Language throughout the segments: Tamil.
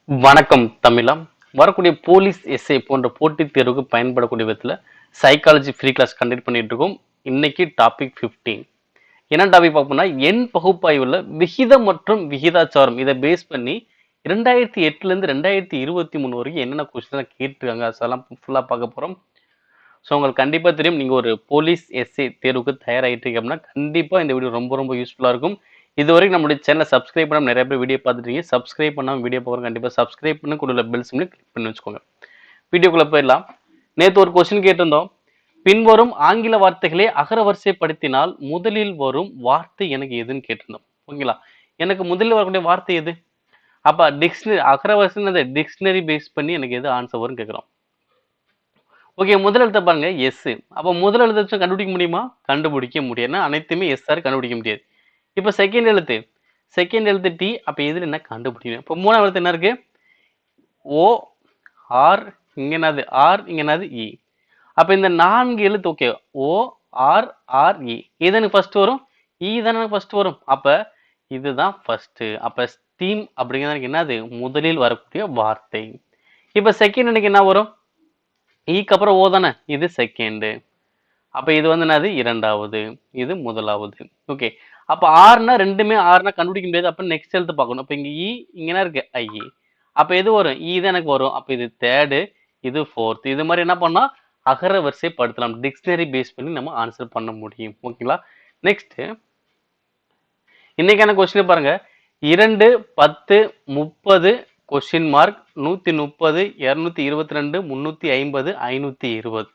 வணக்கம் தமிழம். வரக்கூடிய போலீஸ் எஸ்ஐ போன்ற போட்டித் தேர்வுக்கு பயன்படக்கூடிய விதத்தில் சைக்காலஜி ஃப்ரீ கிளாஸ் கண்டக்ட் பண்ணிட்டு இருக்கோம். இன்னைக்கு டாபிக் 15. என்ன டாபிக் பார்ப்போம்னா எண் பகுப்பாய்வுல விகிதம் மற்றும் விகிதாச்சாரம் இதை பேஸ் பண்ணி 2008லேருந்து 2023 வரைக்கும் என்னென்ன கொஸ்டின் கேட்டிருக்காங்க அதெல்லாம் ஃபுல்லாக பார்க்க போகிறோம். ஸோ உங்களுக்கு கண்டிப்பாக தெரியும், நீங்கள் ஒரு போலீஸ் எஸ்ஐ தேர்வுக்கு தயாராகிட்டு இருக்கீங்க அப்படின்னா கண்டிப்பாக இந்த வீடியோ ரொம்ப ரொம்ப யூஸ்ஃபுல்லாக இருக்கும். இது வரைக்கும் நம்மளுடைய சேனலை சப்ஸ்கிரைப் பண்ணாமல் நிறைய பேர் வீடியோ பார்த்துட்டீங்க. சப்ஸ்கிரைப் பண்ணாமல் வீடியோ பார்க்குறோம், கண்டிப்பாக சப்ஸ்கிரைப் பண்ணி கூட பெல் சிம்லையும் கிளிக் பண்ணி வச்சுக்கோங்க. வீடியோக்குள்ளே போயிடலாம். நேற்று ஒரு கொஸ்டின் கேட்டிருந்தோம். பின்வரும் ஆங்கில வார்த்தைகளை அகரவரிசைப்படுத்தினால் முதலில் வரும் வார்த்தை எனக்கு எதுன்னு கேட்டிருந்தோம். ஓகேங்களா? எனக்கு முதலில் வரக்கூடிய வார்த்தை எது? அப்போ டிக்ஷனரி அகரவரிசை டிக்ஷனரி பேஸ் பண்ணி எனக்கு எது ஆன்சர் வரும்னு கேட்குறோம். ஓகே, முதல் எழுத்தை பாருங்க எஸ். அப்போ முதல் எழுத்தை வச்சு கண்டுபிடிக்க முடியுமா? கண்டுபிடிக்க முடியாது. அனைத்துமே எஸ்ஆர் கண்டுபிடிக்க முடியாது. இப்போ செகண்ட் எழுத்து டி. அப்போ இதில் என்ன கண்டுபிடிக்கணும்? இப்போ மூணாவது எழுத்து என்ன இருக்கு? ஓ ஆர், இங்க என்னது ஆர், இங்க என்னது இ. அப்போ இந்த 4 எழுத்து okay, O R R E. இது எனக்கு ஃபர்ஸ்ட் வரும், இ தானே ஃபர்ஸ்ட் வரும். அப்போ இதுதான் ஃபர்ஸ்ட். அப்போ ஸ்டீம் அப்படிங்கிறது எனக்கு என்னது? முதலில் வரக்கூடிய வார்த்தை. இப்போ செகண்ட் எனக்கு என்ன வரும்? ஈக்கு அப்புறம் ஓ தானே, இது செகண்டு. அப்போ இது வந்து என்னது? இரண்டாவது. இது முதலாவது. ஓகே, அப்போ ஆறுனா ரெண்டுமே ஆறுனா கண்டுபிடிக்க முடியாது. அப்போ நெக்ஸ்ட் எழுத்து பார்க்கணும். அப்போ இங்கே இ, இங்கே என்ன இருக்கு? ஐ. அப்போ எது வரும்? இ தான் எனக்கு வரும். அப்போ இது தேர்டு, இது ஃபோர்த். இது மாதிரி என்ன பண்ணலாம்? அகர வரிசைப்படுத்தலாம். டிக்ஷனரி பேஸ் பண்ணி நம்ம ஆன்சர் பண்ண முடியும். ஓகேங்களா? நெக்ஸ்ட் இன்னைக்கான கொஸ்டின் பாருங்க. 2, 10, 30 கொஸ்டின் மார்க் 130, 222, 350, 520.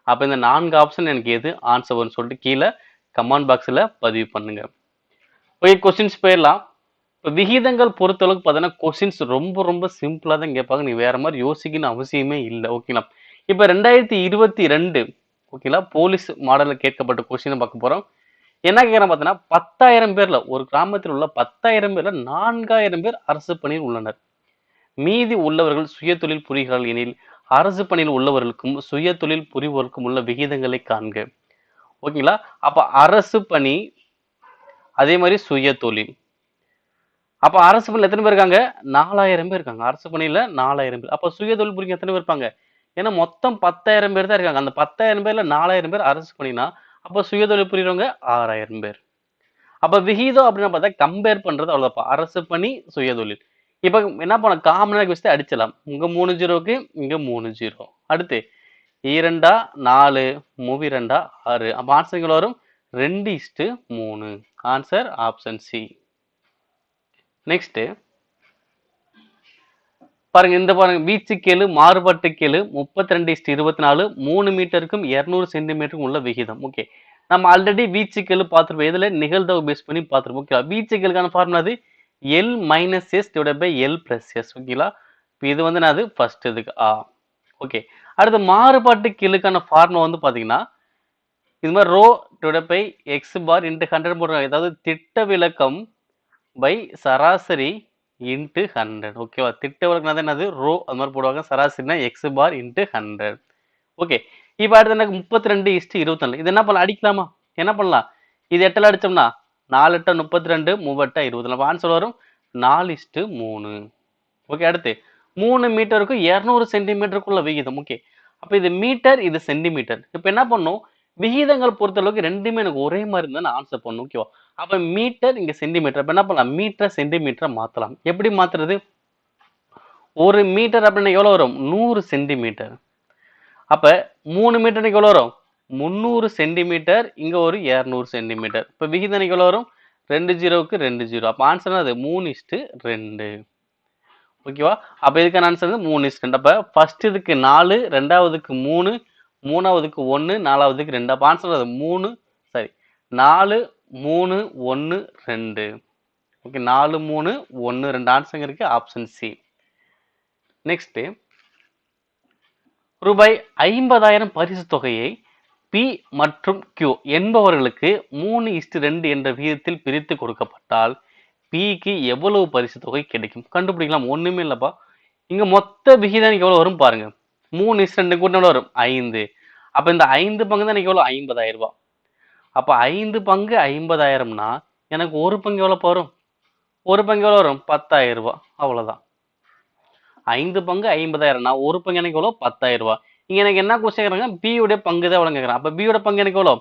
அப்போ இந்த 4 ஆப்ஷன் எனக்கு எது ஆன்சர் வரும்னு சொல்லிட்டு கீழே கமெண்ட் பாக்ஸில் பதிவு பண்ணுங்க. ஓகே, கொஸ்டின்ஸ் போயிடலாம். இப்போ விகிதங்கள் பொறுத்தளவுக்கு பார்த்தீங்கன்னா கொஸ்டின்ஸ் ரொம்ப ரொம்ப சிம்பிளாக தான் கேட்பாங்க. நீ வேற மாதிரி யோசிக்கணும் அவசியமே இல்லை. ஓகேங்களா? இப்போ 2022 ஓகேங்களா போலீஸ் மாடலில் கேட்கப்பட்ட கொஸ்டினை பார்க்க போகிறோம். என்ன கேட்குறேன் பார்த்தீங்கன்னா 10,000 பேர்ல ஒரு கிராமத்தில் உள்ள 10,000 பேர்ல 4,000 பேர் அரசு பணியில் உள்ளனர். மீதி உள்ளவர்கள் சுய தொழில் புரிகிறார்கள் எனில் அரசு பணியில் உள்ளவர்களுக்கும் சுய தொழில் புரிவோருக்கும் உள்ள விகிதங்களை காண்க. ஓகேங்களா? அப்ப அரசு பணி அதே மாதிரி சுய தொழில். அப்ப அரசு பணியில் எத்தனை பேர் இருக்காங்க? 4,000 பேர் இருக்காங்க. அரசு பணியில 4,000 பேர். அப்ப சுய தொழில் புரிங்க எத்தனை பேர் இருப்பாங்க? ஏன்னா மொத்தம் 10,000 பேர் தான் இருக்காங்க. அந்த 10,000 பேர்ல 4,000 பேர் அரசு பணினா அப்ப சுய தொழில் புரியுறவங்க 6,000 பேர். அப்ப விகிதம் அப்படின்னு பார்த்தா கம்பேர் பண்றது அவ்வளவுதான். அரசு பணி சுய தொழில். இப்ப என்ன பண்ண காமனா வச்சு அடிச்சலாம். இங்க 3 ஜீரோக்கு இங்க 3 ஜீரோ. அடுத்து 2 4 2 6. அப்ப ஆன்சர் வரும் 2:3. Answer option C. நெக்ஸ்ட் பாருங்க, இந்த பாருங்க வீச்சுக்கேளு மாறுபட்டுக்கேளு 32:24 3 மீட்டருக்கும் 200 சென்டிமீட்டருக்கும் உள்ள விகிதம். ஓகே, நம்ம ஆல்ரெடி வீச்சுக்கேளு பார்த்துருப்போம். இதுல நிகழ்தகவு பேஸ் பண்ணி பார்த்துருப்போம். ஓகே, வீச்சுக்கேளுக்கான ஃபார்முலா அது L minus S divide by L plus S. ஓகேங்களா? இது வந்து நான் அது ஃபர்ஸ்ட் இதுக்கு ஆ. ஓகே, அடுத்து மாறுபாட்டு கீழுக்கான ஃபார்முலா வந்து பாத்தீங்கன்னா இது மாதிரி ரோ divide by X bar into 100 போடுறாங்க. அதாவது திட்ட விலக்கம் பை சராசரி இன்ட்டு 100. ஓகேவா? திட்ட விலக்கம் என்னது? ரோ அது மாதிரி போடுவாங்க. சராசரினா எக்ஸ் பார் இன்ட்டு 100. ஓகே, இப்போ அடுத்து எனக்கு 32:24. இது என்ன பண்ணலாம்? அடிக்கலாமா? என்ன பண்ணலாம்? இது 8ல் அடிச்சோம்னா 4 8 32 3 8 20. நம்ம ஆன்சர் வரும் 4:3. ஓகே, அடுத்து 3 மீட்டருக்கும் 200 சென்டிமீட்டருக்குள்ள விகிதம். ஓகே, அப்ப இது மீட்டர், இது சென்டிமீட்டர். இப்போ என்ன பண்ணும்? விகிதங்கள் பொறுத்தளவுக்கு ரெண்டுமே எனக்கு ஒரே மாதிரி இருந்தா நான் ஆன்சர் பண்ணும். ஓகேவா? அப்ப மீட்டர் இங்க சென்டிமீட்டர். அப்ப என்ன பண்ணலாம்? மீட்டர் சென்டிமீட்டரை மாத்தலாம். எப்படி மாத்துறது? 1 மீட்டர் அப்படின்னா எவ்வளவு வரும்? 100 சென்டிமீட்டர். அப்ப 3 மீட்டர் எவ்வளவு வரும்? 300 சென்டிமீட்டர். இங்க ஒரு 200 சென்டிமீட்டர். இப்ப விகிதம் எவ்வளவு வரும்? 2 ஜீரோவுக்கு 2 ஜீரோ. அப்ப ஆன்சர் அது 3:2. ஓகேவா? அப்ப இதுக்கான ஆன்சர் வந்து 3:2. அப்ப ஃபர்ஸ்ட் இதுக்கு 4, ரெண்டாவதுக்கு 3, மூணாவதுக்கு 1, நாலாவதுக்கு 2. அப்ப ஆன்சர் அது 3 சரி 4 3 1 2. ஓகே, 4 3 1 2 ஆன்சர் இருக்கு ஆப்ஷன் சி. நெக்ஸ்ட் ரூபாய் 50,000 பரிசு தொகையை பி மற்றும் கியூ என்பவர்களுக்கு 3:2 என்ற விகிதத்தில் பிரித்து கொடுக்கப்பட்டால் பிக்கு எவ்வளவு பரிசு தொகை கிடைக்கும்? கண்டுபிடிக்கலாம். ஒண்ணுமே இல்லப்பா. இங்க மொத்த விகிதம் எவ்வளவு வரும் பாருங்க. 3:2 கூட எவ்வளவு வரும்? 5. அப்ப இந்த 5 பங்கு தான் எவ்வளவு? 50,000 ரூபாய். அப்ப 5 பங்கு 50,000னா எனக்கு ஒரு பங்கு எவ்வளவு வரும்? ஒரு பங்கு எவ்வளவு வரும்? 10,000 ரூபாய். அவ்வளவுதான். 5 பங்கு 50,000னா ஒரு பங்கு எனக்கு எவ்வளோ 10,000 ரூபாய். இங்க எனக்கு என்ன கொஸ்டின் கேக்குறாங்க, பி உடைய பங்கு தான் எவ்வளவு கேக்குறாங்க. அப்ப பி யோட பங்கு எனக்கு எவ்வளோ?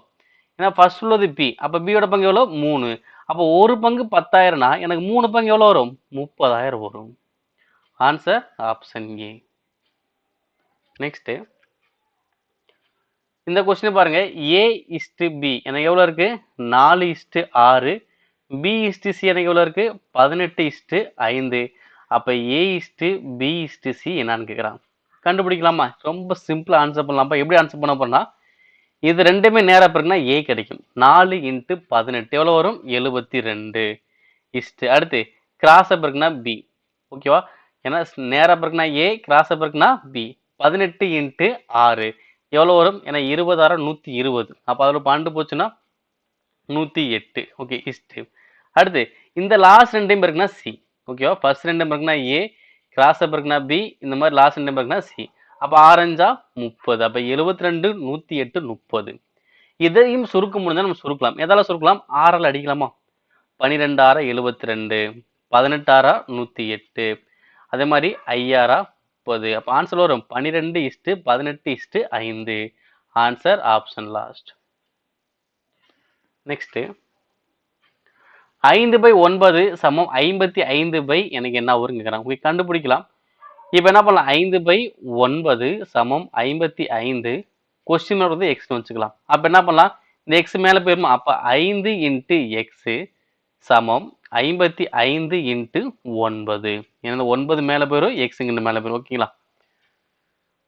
ஏன்னா ஃபர்ஸ்ட் உள்ளது பி. அப்ப பி யோட பங்கு எவ்வளோ? 3. அப்ப ஒரு பங்கு 10,000னா எனக்கு 3 பங்கு எவ்வளவு வரும்? 30,000 வரும். Answer option A. நெக்ஸ்ட் இந்த கொஸ்டின் பாருங்க, A/B எனக்கு எவ்வளவு இருக்கு? 4:6. B/C எனக்கு எவ்வளவு இருக்கு? 18:5. அப்ப A/B/C என்னன்னு கேக்குறாங்க. கண்டுபிடிக்கலாமா? ரொம்ப சிம்பிளா ஆன்சர் பண்ணலாம்ப்பா. எப்படி ஆன்சர் பண்ண போறேன்னா, இது ரெண்டுமே நேரா பெருக்குனா A கிடைக்கும். 4 × 18 எவ்வளவு வரும்? 72. அடுத்து கிராஸ பெருக்குனா B. ஓகேவா? ஏன்னா நேரா பெருக்குனா A, கிராஸ பெருக்குனா B. 18 × 6 எவ்வளவு வரும்? ஏன்னா 20 120. அப்ப அதுல 12 போச்சுன்னா 108. ஓகே. அடுத்து இந்த லாஸ்ட் ரெண்டையும் பெருக்குனா C. ஓகேவா? ஃபர்ஸ்ட் ரெண்டையும் பெருக்குனா A, கிராஸ பெருக்குனா B. இந்த மாதிரி லாஸ்ட் ரெண்டையும் பெருக்குனா C. அப்ப 6 5 30. அப்ப 72 108 30. இதையும் சுருக்க முடிஞ்சா நம்ம சுருக்கலாம். எதால சுருக்கலாம்? 6ஆல அடிக்கலாமா? 12 6 72. 18 6 108. அதே மாதிரி 5 6 30. அப்ப ஆன்சர் வரும் 12:18:5. Answer option last. நெக்ஸ்ட் 5/9 சமம் 55 எனக்கு என்ன வரும்னு கேக்குறாங்க. கண்டுபிடிக்கலாம். இப்ப என்ன பண்ணலாம்? 5/9 சமம் 55. கொஸ்டின் மார்க் வந்து எக்ஸ்னு வச்சுக்கலாம். அப்ப என்ன பண்ணலாம்? இந்த எக்ஸ் மேல போயிருமா? அப்ப 5 × எக்ஸ் சமம் 55 × 9. ஏன்னா 9 மேல போயிரும், எக்ஸ் இங்க மேல போயிரும். ஓகேங்களா?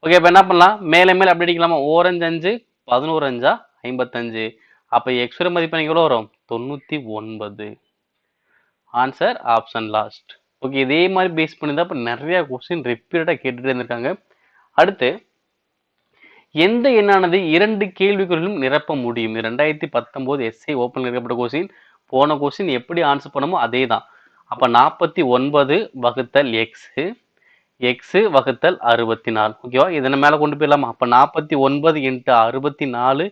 ஓகே. அப்ப என்ன பண்ணலாம்? மேல மேல அப்படி அடிக்கலாமா? 1 5 5 11 5 55. அப்ப எக்ஸ் ஓட மதிப்பு எனக்கு எவ்வளவு வரும்? 99. Answer option last. ஓகே. இதே மாதிரி பேஸ் பண்ணி தான் இப்ப நிறைய கொஸ்டின் ரிப்பீட்டடா கேட்டுட்டே இருந்திருக்காங்க. அடுத்து எந்த எண்ணானது 2 கேள்விக்குறிகளும் நிரப்ப முடியும்? 2019 எஸ்ஏ ஓப்பன்ல இருக்கப்பட்ட கொஸ்டின். போன கொஸ்டின் எப்படி ஆன்சர் பண்ணுமோ அதே தான். அப்ப 49 வகுத்தல் எக்ஸ், எக்ஸ் வகுத்தல் 64. ஓகேவா? இதனை மேல கொண்டு போயிடலாமா? அப்ப 49 × 64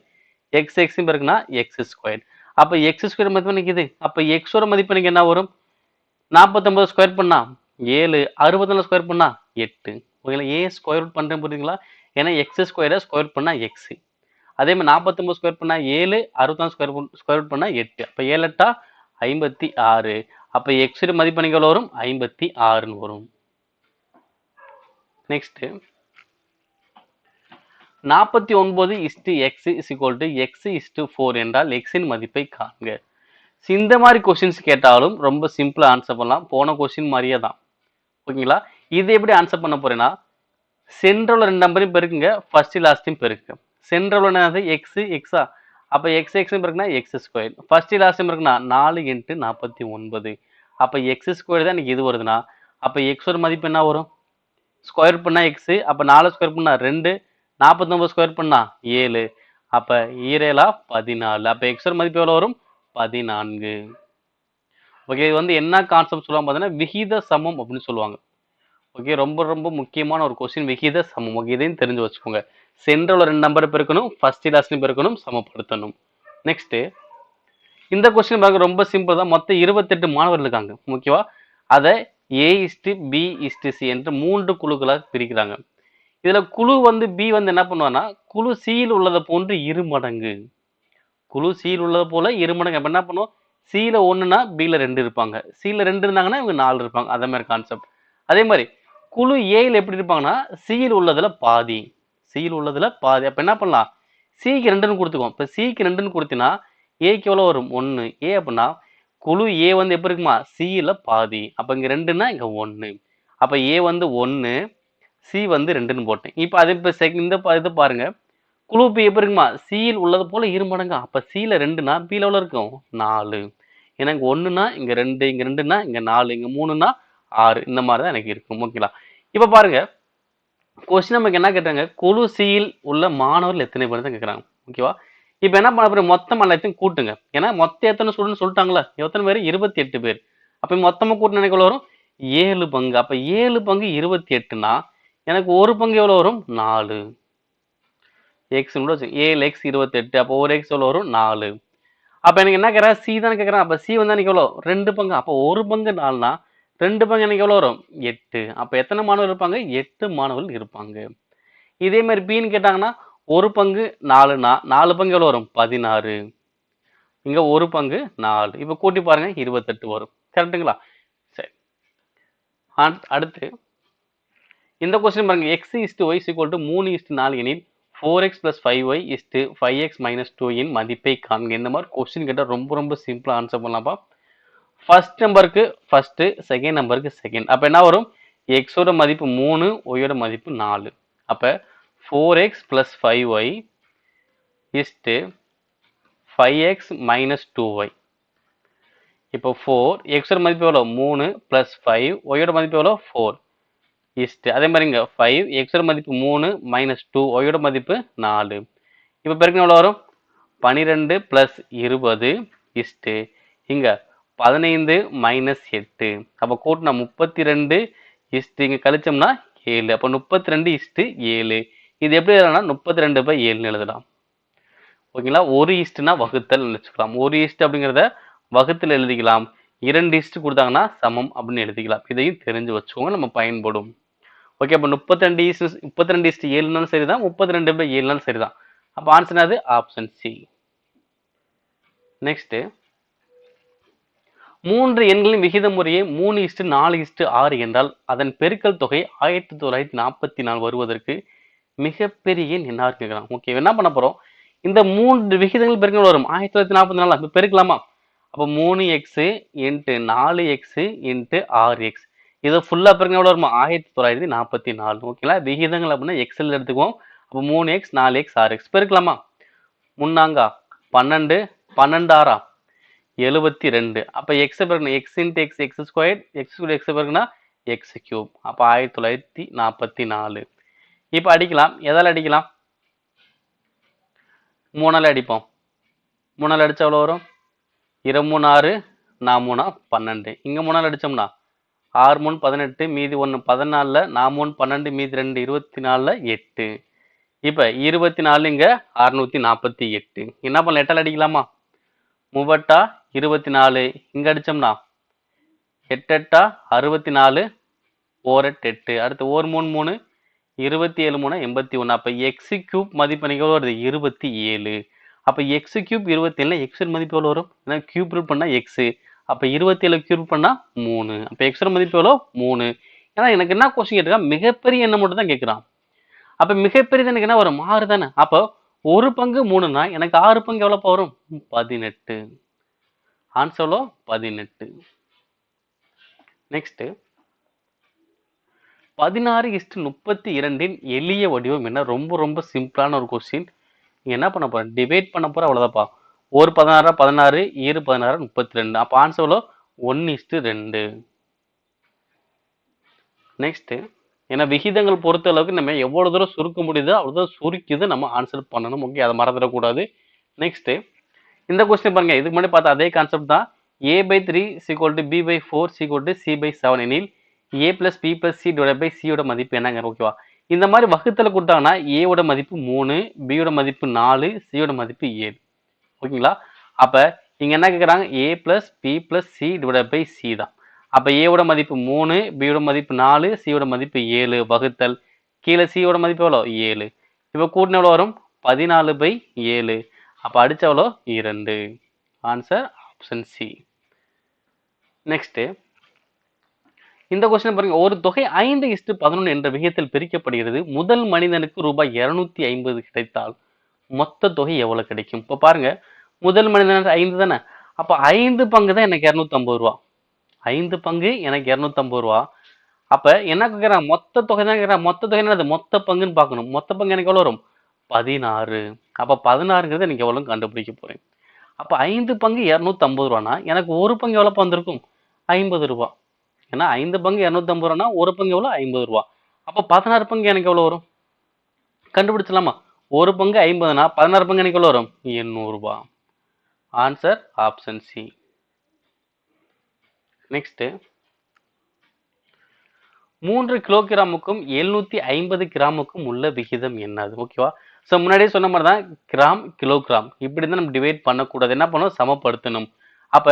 எக்ஸ் எக்ஸ் பிறகுனா எக்ஸ் ஸ்கொயர். அப்ப எக்ஸ் ஸ்கொயர் மதிப்பு எனக்கு இது. அப்ப எக்ஸோட மதிப்பு எனக்கு என்ன வரும்? 49 ஸ்கொயர் பண்ணா 7, 64 ஸ்கொயர் பண்ணா 8. ஓகேங்களா? ஏன் ஸ்கொயர் ரூட் பண்றேன் புரியுதுங்களா? ஏன்னா எக்ஸ் ஸ்கொயரை ஸ்கொயர் பண்ணா எக்ஸ். அதே மாதிரி 49 ஸ்கொயர் பண்ணா 7, 64 ஸ்கொயர் ரூட் பண்ணா 8. அப்ப 7 8 56. அப்ப எக்ஸ் மதிப்பு எனக்கு எவ்வளவு வரும்? 56 வரும். நெக்ஸ்ட் 49:x=x4 என்றால் எக்ஸின் மதிப்பை காண்க. இந்த மாதிரி கொஸ்டின்ஸ் கேட்டாலும் ரொம்ப சிம்பிளா ஆன்சர் பண்ணலாம். போன கொஸ்டின் மாதிரியே தான். ஓகேங்களா? இது எப்படி ஆன்சர் பண்ண போறேன்னா, சென்ட்ரல் ரெண்டு நம்பரையும் பெருக்குங்க, ஃபர்ஸ்ட் லாஸ்டையும் பெருக்குங்க. சென்ட்ரல் என்னது? எக்ஸ் எக்ஸா? அப்ப எக்ஸ் எக்ஸ் பெருக்குனா எக்ஸ் ஸ்கொயர். ஃபர்ஸ்ட் லாஸ்டையும் பெருக்குனா 4 × 49. அப்ப எக்ஸ் ஸ்கொயர் தான் எனக்கு இது வருதுன்னா, அப்ப எக்ஸோட மதிப்பு என்ன வரும்? ஸ்கொயர் பண்ணா எக்ஸ். அப்ப 4 ஸ்கொயர் பண்ணா 2, 49 ஸ்கொயர் பண்ணா 7. அப்ப 7 14. அப்ப எக்ஸோட மதிப்பு எவ்வளவு வரும்? 14. ஓகே. இது வந்து என்ன கான்செப்ட் சொல்லுவாங்க பார்த்தீங்கன்னா, விகித சமம் அப்படின்னு சொல்லுவாங்க. ஓகே. ரொம்ப ரொம்ப முக்கியமான ஒரு கொஸ்டின், விகித சமம். ஓகே. இதையும் தெரிஞ்சு வச்சுக்கோங்க. சென்ட்ரல் ரெண்டு நம்பரை பெருக்கணும், ஃபர்ஸ்ட் லாஸ்ட்லையும் பெருக்கணும், சமப்படுத்தணும். நெக்ஸ்ட் இந்த கொஸ்டின் பாருங்க, ரொம்ப சிம்பிள் தான். மொத்தம் 28 மாணவர்கள் இருக்காங்க. ஓகேவா? அதை A/B/C என்று 3 குழுக்களாக பிரிக்கிறாங்க. இதுல குழு வந்து பி வந்து என்ன பண்ணுவான்னா, குழு சியில் உள்ளதை போன்று 2 மடங்கு. குழு சியில் உள்ளது போல 2 மடங்கு. அப்ப என்ன பண்ணுவோம்? சில 1னா பில 2 இருப்பாங்க. சில 2 இருந்தாங்கன்னா இவங்க 4 இருப்பாங்க. அதே மாதிரி கான்செப்ட். அதே மாதிரி குழு ஏல எப்படி இருப்பாங்கன்னா, சியில் உள்ளதுல பாதி. சியில் உள்ளதுல பாதி. அப்ப என்ன பண்ணலாம்? சிக்கு 2ன்னு கொடுத்துக்குவோம். இப்ப சிக்கு 2ன்னு கொடுத்தினா ஏக்கு எவ்வளவு வரும்? 1. ஏ அப்படின்னா குழு ஏ வந்து எப்படி இருக்குமா? சில பாதி. அப்ப இங்க 2ன்னா இங்க 1. அப்ப ஏ வந்து 1, சி வந்து 2ன்னு போட்டேன். இப்ப அதே இந்த இது பாருங்க. குழு பி எப்படி இருக்குமா? சியில் உள்ளது போல 2 மடங்கா. அப்ப சில 2னா பில எவ்வளவு இருக்கும்? 4. ஏன்னா இங்க 1னா இங்க 2, இங்க 2னா இங்க 4, இங்க 3னா 6. இந்த மாதிரி தான் எனக்கு இருக்கும். ஓகேங்களா? இப்ப பாருங்க, கொஸ்டின் நமக்கு என்ன கேட்டாங்க? குழு சியில் உள்ள மாணவர்கள் எத்தனை பேர் தான் கேட்கறாங்க. ஓகேவா? இப்ப என்ன பண்ண போறோம்? மொத்தம் எல்லாத்தையும் கூட்டுங்க. ஏன்னா மொத்தம் எத்தனை ஸ்டூடெண்ட் சொல்லிட்டாங்களா? எத்தனை பேர்? 28 பேர். அப்ப மொத்தமா கூட்டினா எனக்கு எவ்வளவு வரும்? 7 பங்கு. அப்ப 7 பங்கு 28னா எனக்கு ஒரு பங்கு எவ்வளவு வரும்? 4. X 7x 28. அப்போ ஒரு எக்ஸ் எவ்வளவு வரும்? 4. அப்ப எனக்கு என்ன கேக்குறா? சி தானே கேக்குறான். அப்ப சி வந்து எனக்கு எவ்வளவு? 2 பங்கு. அப்ப ஒரு பங்கு 4னா 2 பங்கு எனக்கு எவ்வளோ வரும் 8. அப்போ எத்தனை மாணவர்கள் இருப்பாங்க 8 மாணவர்கள் இருப்பாங்க. இதே மாதிரி பின்னு கேட்டாங்கன்னா 1 பங்கு 4னா 4 பங்கு எவ்வளோ வரும் 16. இங்க 1 பங்கு 4. இப்போ கூட்டி பாருங்க 28 வரும். கரெக்டுங்களா? சரி. அடுத்து இந்த கொஸ்டின் பாருங்க x is to y is equal to 3:4 எனில் 4x plus 5y is to 5x minus 2 இன் மதிப்பை காண்க. இந்த மாதிரி கொஸ்டின் கேட்டால் ரொம்ப ரொம்ப சிம்பிளா ஆன்சர் பண்ணலாம்ப்பா. ஃபர்ஸ்ட் நம்பருக்கு ஃபர்ஸ்ட், செகண்ட் நம்பருக்கு செகண்ட். அப்போ என்ன வரும் எக்ஸோட மதிப்பு 3, ஒய்யோட மதிப்பு 4. அப்போ 4x plus 5y is to 5x minus 2y. இப்போ 4 எக்ஸோட மதிப்பு எவ்வளோ 3 plus 5 ஒய்யோட மதிப்பு எவ்வளோ 4 இஸ்ட் அதே மாதிரி இங்கே 5 எக்ஸோட மதிப்பு 3 மைனஸ் 2 ஒய்யோட மதிப்பு 4. இப்போ பெருக்கணும் எவ்வளோ வரும் 12 ப்ளஸ் 20 இஸ்ட்டு இங்கே 15 மைனஸ் 8. அப்போ கூட்டினா 32 இஸ்ட்டு இங்கே கழிச்சோம்னா 7. அப்போ 32 இஸ்ட்டு 7. இது எப்படி எழுதலாம் 32/7 எழுதலாம். ஓகேங்களா? 1 இஸ்ட்டுனா வகுத்தல் வச்சுக்கலாம். 1 இஸ்ட் அப்படிங்கிறத வகுத்தில் எழுதிக்கலாம். 2 இஸ்ட் கொடுத்தாங்கன்னா சமம் அப்படின்னு எழுதிக்கலாம். இதையும் தெரிஞ்சு வச்சுக்கோங்க, நம்ம பயன்படும். ஓகே, அப்போ 32:7 சரிதான், 32/7 சரிதான். அப்போ ஆன்சர் அது ஆப்ஷன் சி. நெக்ஸ்ட் 3 எண்களின் விகித முறையே 3:4:6 என்றால் அதன் பெருக்கல் தொகை 1944 வருவதற்கு மிகப்பெரிய எண் என்ன கேட்கலாம். ஓகே, என்ன பண்ண போறோம் இந்த 3 விகிதங்கள் பெருக்கல் வரும் 1944 பெருக்கலாமா. அப்போ 3x × 4x × 6x இதை ஃபுல்லா பெருங்க எவ்வளோ வருமா 1944. ஓகேங்களா? விகிதங்கள் அப்படின்னா எக்ஸல் எடுத்துக்குவோம். அப்போ 3x 4x 6x பெருக்கலாமா. முன்னாங்கா 12 12 72. அப்போ எக்ஸ் பெருக்கணும் x × x x², x பெருக்குனா x3. அப்போ 1944. இப்போ அடிக்கலாம், எதால அடிக்கலாம் 3ஆல் அடிப்போம். 3ஆல் அடிச்சா எவ்வளோ வரும் 23 6 4 12. இங்க 3ஆல் அடிச்சோம்னா 6 3 18 மீதி 1 14, 4 12 மீதி 2 24 8. இப்போ 24 இங்க 648. என்ன பண்ணலாம் 8ஆல் அடிக்கலாமா. 3 24 இங்க அடிச்சோம்னா 8 64 4 8. அடுத்து 1 3 3 27 3 81. அப்போ x³ மதிப்பு எவ்வளோ வருது 27. அப்போ x³ 27 x மதிப்பு எவ்வளோ வரும் ஏன்னா கியூப் ரூட் பண்ணா x. அப்போ 27 கியூப் பண்ணா 3. அப்போ எக்ஸோட மதிப்பு எவ்வளோ 3. ஏன்னா எனக்கு என்ன கொஸ்டின் கேட்டிருக்கான் மிகப்பெரிய எண்ணம் மட்டும் தான் கேட்குறான். அப்போ மிகப்பெரியது எனக்கு என்ன வரும் 6 தானே. அப்போ 1 பங்கு 3னா எனக்கு 6 பங்கு எவ்வளோப்பா வரும் 18. ஆன்சர் எவ்வளோ 18. நெக்ஸ்ட் 16:32 எளிய வடிவம் என்ன. ரொம்ப ரொம்ப சிம்பிளான ஒரு கொஸ்டின். நீங்க என்ன பண்ண போற டிவைட் பண்ண போற அவ்வளவுதான்ப்பா. ஒரு 16 16 ஈரு 16 32. அப்போ ஆன்சர் எவ்வளோ 1:2. நெக்ஸ்ட் ஏன்னா விகிதங்கள் பொறுத்த அளவுக்கு நம்ம எவ்வளவு தூரம் சுருக்க முடியுதோ அவ்வளவு தூரம் சுருக்கிது நம்ம ஆன்சர் பண்ணணும். ஓகே, அதை மறந்துடக்கூடாது. நெக்ஸ்ட் இந்த கொஸ்டின் பாருங்க, இதுக்கு முன்னாடி பார்த்த அதே கான்செப்ட் தான். a/3 = b/4 = c/7 எனில் a + b + c / c யோட மதிப்பு என்னங்க. ஓகேவா? இந்த மாதிரி வகுத்தல கொடுத்தாங்கன்னா a யோட மதிப்பு 3, b யோட மதிப்பு 4, c யோட மதிப்பு 7. ஓகேங்களா? அப்ப இங்க என்ன கேக்குறாங்க a + b + c / c தான். அப்ப a யோட மதிப்பு 3, b யோட மதிப்பு 4, c யோட மதிப்பு 7 வகுத்தல் கீழே c யோட மதிப்பு எவ்வளோ 7. இப்போ கூட்டின எவ்வளோ வரும் 14/7. அப்ப அடிச்ச எவ்வளோ 2. Answer option C. நெக்ஸ்ட் இந்த கொஸ்டின் பாருங்க, ஒரு தொகை 5:11 என்ற விகிதத்தில் பிரிக்கப்படுகிறது. முதல் மனிதனுக்கு ரூபாய் 250 கிடைத்தால் மொத்த தொகை எவ்வளவு கிடைக்கும். இப்போ பாருங்க முதல் மனிதன் 5 தானே. அப்ப 5 பங்கு தான் எனக்கு 250 ரூபா. 5 பங்கு எனக்கு 250 ரூபா. அப்ப என்ன கேட்குறான் மொத்த தொகை தான் கேட்குறான். மொத்த தொகை என்னது மொத்த பங்குன்னு பார்க்கணும். மொத்த பங்கு எனக்கு எவ்வளோ வரும் 16. அப்ப 16ங்கிறது எனக்கு எவ்வளவு கண்டுபிடிக்க போறேன். அப்ப 5 பங்கு 250 ரூபானா எனக்கு ஒரு பங்கு எவ்வளவு வந்திருக்கும் 50 ரூபா. ஏன்னா 5 பங்கு 250 ரூபானா ஒரு பங்கு எவ்வளோ 50 ரூபா. அப்ப 16 பங்கு எனக்கு எவ்வளவு வரும் கண்டுபிடிச்சலாமா. ஒரு பங்கு 50னா 16 பங்கு எனக்கு எவ்வளவு வரும் 800 ரூபா. Answer option C. நெக்ஸ்ட் 3 கிலோகிராமுக்கும் 750 கிராமுக்கும் உள்ள விகிதம் என்னது. ஓகேவா? ஸோ முன்னாடியே சொன்ன மாதிரி தான் கிராம் கிலோகிராம் இப்படி தான் நம்ம டிவைட் பண்ணக்கூடாது. என்ன பண்ணணும் சமப்படுத்தணும். அப்ப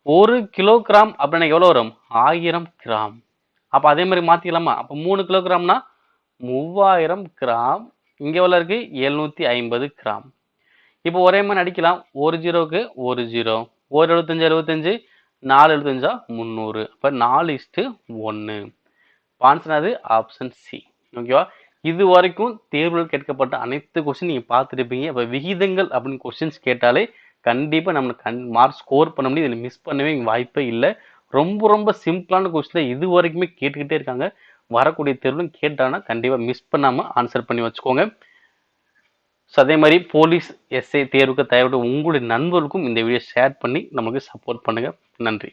1 கிலோகிராம் அப்படின்னா எவ்வளோ வரும்? 1000 கிராம். அப்போ அதே மாதிரி மாற்றிக்கலாமா? அப்போ 3 கிலோகிராம்னா 3000 கிராம். இங்கே எவ்வளோ இருக்குது? 750 கிராம். இப்போ ஒரே மாதிரி அடிக்கலாம். ஒரு ஜீரோவுக்கு ஒரு ஜீரோ, ஒரு 75 75, 4 75 300. அப்போ 4:1. ஆன்சர் அது ஆப்ஷன் சி. ஓகேவா? இது வரைக்கும் தேர்வுகள் கேட்கப்பட்ட அனைத்து கொஸ்டின் நீங்கள் பார்த்துருப்பீங்க. இப்போ விகிதங்கள் அப்படின்னு கொஸ்டின்ஸ் கேட்டாலே கண்டிப்பாக நம்மளுக்கு மார்க் ஸ்கோர் பண்ண முடியும். இதில் மிஸ் பண்ணவே வாய்ப்பே இல்லை. ரொம்ப ரொம்ப சிம்பிளான கொஸ்டின் இது வரைக்குமே கேட்டுக்கிட்டே இருக்காங்க. வரக்கூடிய தேர்வுலும் கேட்டாங்கன்னா கண்டிப்பாக மிஸ் பண்ணாமல் ஆன்சர் பண்ணி வச்சுக்கோங்க. ஸோ அதே மாதிரி போலீஸ் எஸ்ஐ தேர்வுக்கு தயாரிட்டு உங்களுடைய நண்பர்களுக்கும் இந்த வீடியோ ஷேர் பண்ணி நமக்கு சப்போர்ட் பண்ணுங்கள். நன்றி.